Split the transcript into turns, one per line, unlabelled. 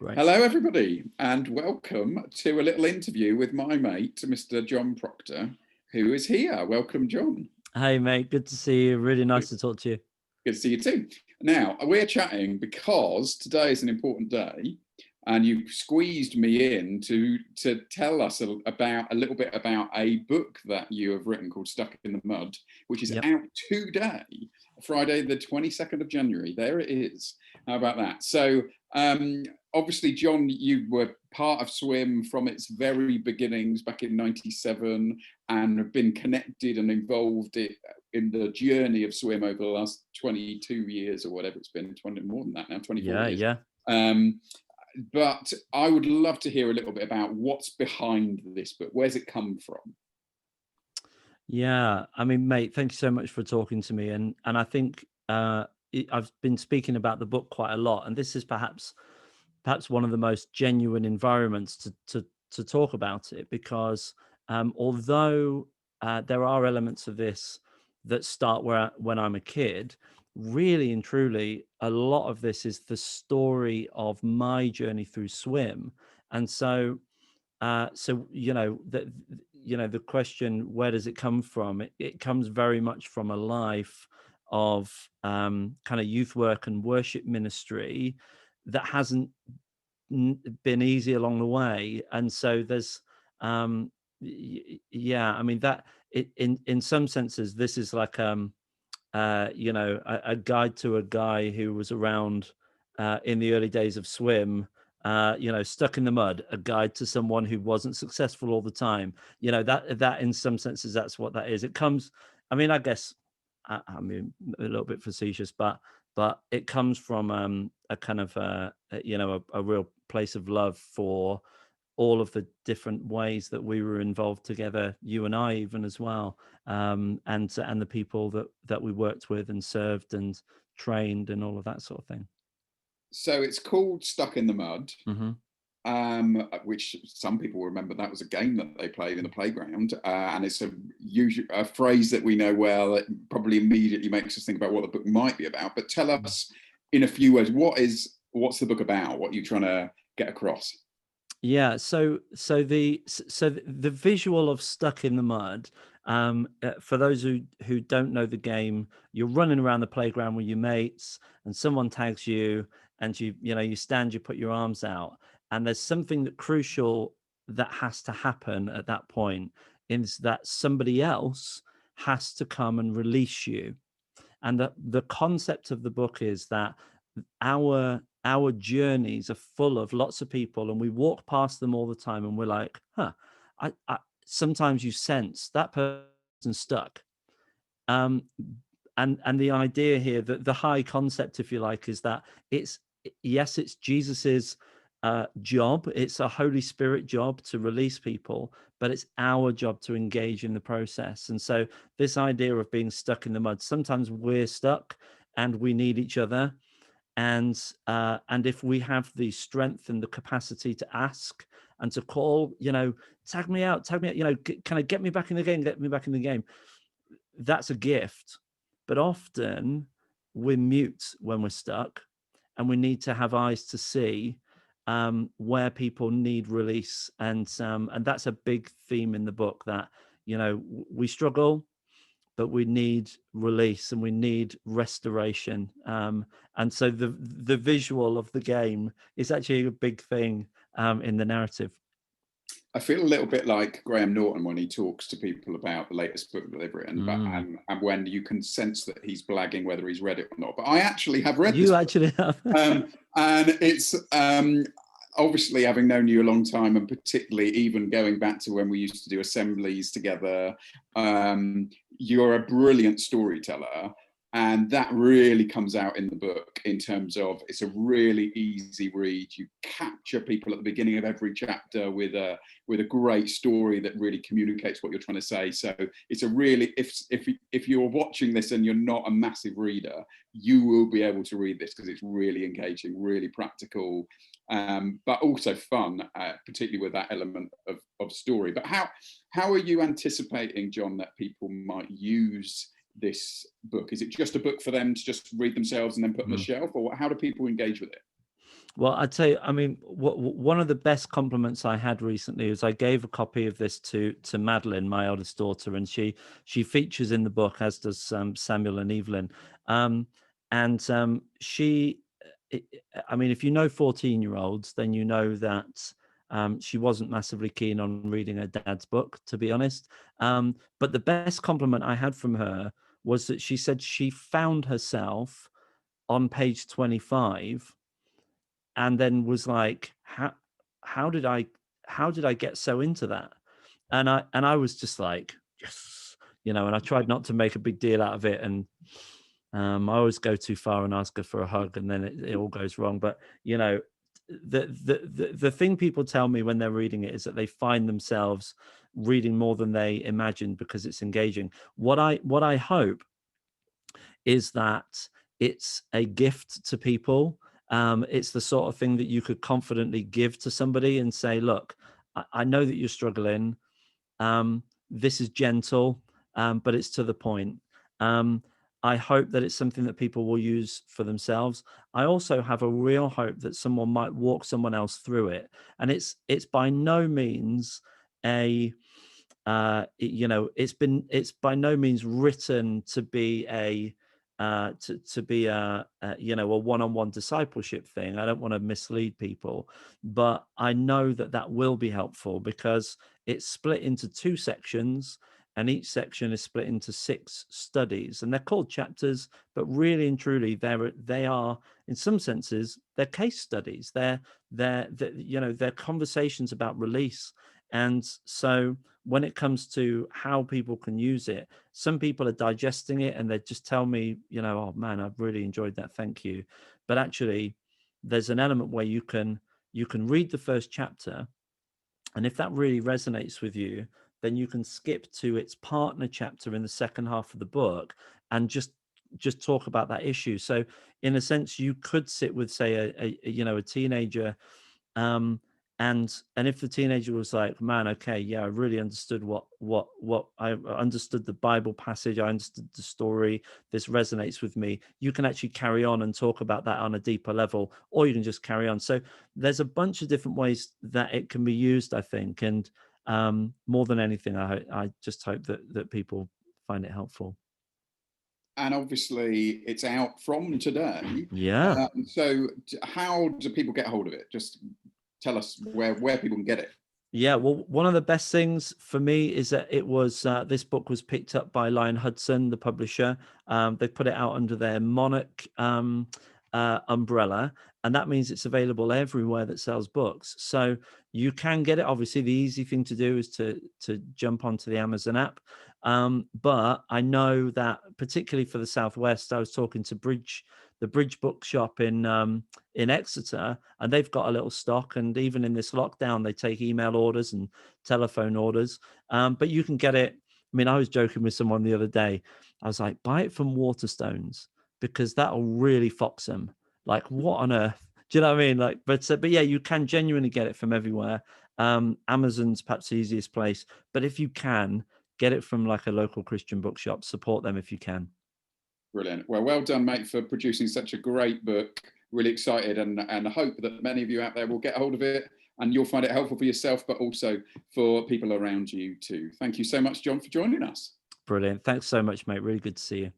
Right.
Hello, everybody, and welcome to a little interview with my mate, Mr. John Proctor, who is here. Welcome, John.
Hey, mate. Good to see you. Really nice to talk to you.
Good to see you too. Now, we're chatting because today is an important day, and you squeezed me in to tell us a little bit about a book that you have written called Stuck in the Mud, which is
Yep.
out today, Friday, the 22nd of January. There it is. How about that? So, obviously, John, you were part of Swim from its very beginnings back in '97 and have been connected and involved in the journey of Swim over the last 22 years or whatever it's been, 20, more than that now, 24 years.
Yeah.
But I would love to hear a little bit about what's behind this book. Where's it come from?
Yeah. I mean, mate, thank you so much for talking to me. And I think I've been speaking about the book quite a lot, and this is perhaps one of the most genuine environments to talk about it, because although there are elements of this that start when I'm a kid, really and truly, a lot of this is the story of my journey through Swim. And so the question, where does it come from? It comes very much from a life of kind of youth work and worship ministry that hasn't been easy along the way. And so there's I mean, that in some senses this is like a guide to a guy who was around in the early days of Swim, stuck in the mud, a guide to someone who wasn't successful all the time. That in some senses, that's what that is. It comes, I mean, I guess, I mean, a little bit facetious, but it comes from a kind of, a real place of love for all of the different ways that we were involved together, you and I even as well, and the people that we worked with and served and trained and all of that sort of thing.
So it's called Stuck in the Mud,
Mm-hmm.
which some people remember that was a game that they played in the playground, and it's a phrase that we know well. It probably immediately makes us think about what the book might be about. But tell us in a few words, what's the book about? What are you trying to get across?
Yeah, so the visual of Stuck in the Mud, for those who don't know the game, you're running around the playground with your mates, and someone tags you, and you stand, you put your arms out, and there's something that crucial that has to happen at that point, is that somebody else has to come and release you. And the concept of the book is that our journeys are full of lots of people, and we walk past them all the time, and we're like, I sometimes you sense that person's stuck. And the idea here, that the high concept, if you like, is that it's Jesus's job. It's a Holy Spirit job to release people, but it's our job to engage in the process. And so this idea of being stuck in the mud, sometimes we're stuck and we need each other. And if we have the strength and the capacity to ask and to call, tag me out, kind of get me back in the game, that's a gift. But often we're mute when we're stuck, and we need to have eyes to see where people need release. And that's a big theme in the book, that, we struggle, but we need release and we need restoration. And so the visual of the game is actually a big thing in the narrative.
I feel a little bit like Graham Norton when he talks to people about the latest book that they've written, and when you can sense that he's blagging whether he's read it or not. But I actually have read this
actually
book. And it's obviously, having known you a long time, and particularly even going back to when we used to do assemblies together, you're a brilliant storyteller. And that really comes out in the book, in terms of it's a really easy read. You capture people at the beginning of every chapter with a great story that really communicates what you're trying to say. So it's a really, if you're watching this and you're not a massive reader, you will be able to read this, because it's really engaging, really practical, but also fun, particularly with that element of story. But how are you anticipating, John, that people might use this book? Is it just a book for them to just read themselves and then put on the shelf, or how do people engage with it?
Well, I'd say, I mean, one of the best compliments I had recently was I gave a copy of this to Madeline, my eldest daughter, and she features in the book, as does Samuel and Evelyn. Um, and she, I mean, if you know 14-year-olds, then you know that she wasn't massively keen on reading her dad's book, to be honest. But the best compliment I had from her was that she said she found herself on page 25 and then was like, how did I how did I get so into that? And I was just like, yes, and I tried not to make a big deal out of it. And I always go too far and ask her for a hug, and then it all goes wrong. But the thing people tell me when they're reading it is that they find themselves reading more than they imagined because it's engaging. What I hope is that it's a gift to people. It's the sort of thing that you could confidently give to somebody and say, look, I know that you're struggling. This is gentle, but it's to the point. Um, I hope that it's something that people will use for themselves. I also have a real hope that someone might walk someone else through it. And it's by no means a it's by no means written to be a one-on-one discipleship thing. I don't want to mislead people, but I know that that will be helpful because it's split into two sections, and each section is split into 6 studies, and they're called chapters, but really and truly they are, in some senses, they're case studies. They're conversations about release. And so when it comes to how people can use it, some people are digesting it and they just tell me, oh man, I've really enjoyed that, thank you. But actually, there's an element where you can read the first chapter, and if that really resonates with you, then you can skip to its partner chapter in the second half of the book and just talk about that issue. So in a sense, you could sit with, say, a teenager, and if the teenager was like, man, okay, yeah, I really understood what I understood the Bible passage, I understood the story, this resonates with me, you can actually carry on and talk about that on a deeper level, or you can just carry on. So there's a bunch of different ways that it can be used, I think. And more than anything, I just hope that people find it helpful.
And obviously, it's out from today.
Yeah.
So, how do people get hold of it? Just tell us where people can get it.
Yeah, well, one of the best things for me is that it was this book was picked up by Lion Hudson, the publisher. They put it out under their Monarch umbrella, and that means it's available everywhere that sells books. So you can get it. Obviously, the easy thing to do is to jump onto the Amazon app. But I know that particularly for the Southwest, I was talking to the Bridge Bookshop in Exeter, and they've got a little stock. And even in this lockdown, they take email orders and telephone orders. But you can get it. I mean, I was joking with someone the other day. I was like, buy it from Waterstones because that'll really fox them. Like, what on earth? Do you know what I mean? Like, but yeah, you can genuinely get it from everywhere. Amazon's perhaps the easiest place, but if you can get it from like a local Christian bookshop, support them if you can.
Brilliant. Well done, mate, for producing such a great book. Really excited, and hope that many of you out there will get hold of it and you'll find it helpful for yourself, but also for people around you too. Thank you so much, John, for joining us.
Brilliant. Thanks so much, mate. Really good to see you.